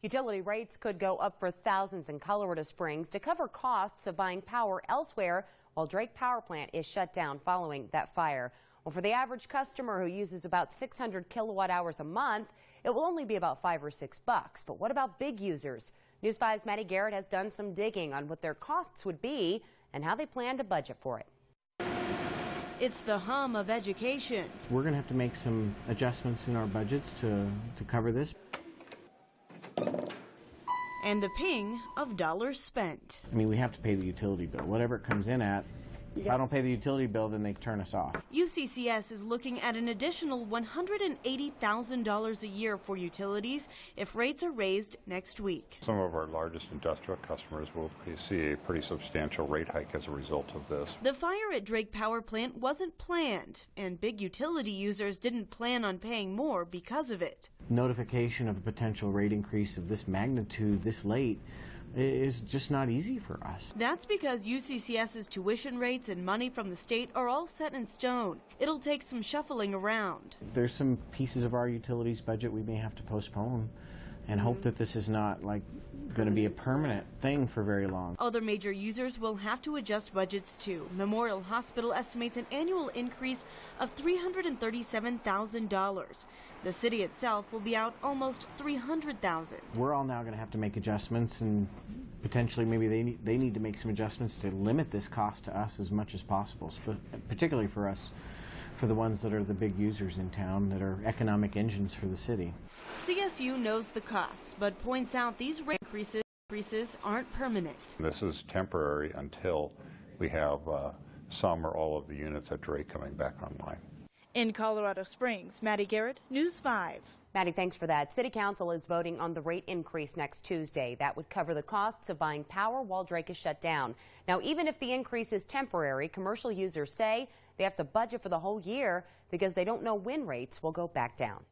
Utility rates could go up for thousands in Colorado Springs to cover costs of buying power elsewhere while Drake Power Plant is shut down following that fire. Well, for the average customer who uses about 600 kilowatt hours a month, it will only be about $5 or $6. But what about big users? News 5's Maddie Garrett has done some digging on what their costs would be and how they plan to budget for it. It's the hum of education. We're going to have to make some adjustments in our budgets to cover this. And the ping of dollars spent. I mean, we have to pay the utility bill, whatever it comes in at. If I don't pay the utility bill, then they turn us off. UCCS is looking at an additional $180,000 a year for utilities if rates are raised next week. Some of our largest industrial customers will see a pretty substantial rate hike as a result of this. The fire at Drake Power Plant wasn't planned, and big utility users didn't plan on paying more because of it. Notification of a potential rate increase of this magnitude this late is just not easy for us. That's because UCCS's tuition rates and money from the state are all set in stone. It'll take some shuffling around. There's some pieces of our utilities budget we may have to postpone and hope that this is not like going to be a permanent thing for very long. Other major users will have to adjust budgets too. Memorial Hospital estimates an annual increase of $337,000. The city itself will be out almost $300,000. We're all now going to have to make adjustments, and potentially maybe they need to make some adjustments to limit this cost to us as much as possible, particularly for us, for the ones that are the big users in town that are economic engines for the city. CSU knows the costs, but points out these rate increases aren't permanent. This is temporary until we have some or all of the units at Drake coming back online. In Colorado Springs, Maddie Garrett, News 5. Maddie, thanks for that. City Council is voting on the rate increase next Tuesday. That would cover the costs of buying power while Drake is shut down. Now, even if the increase is temporary, commercial users say they have to budget for the whole year because they don't know when rates will go back down.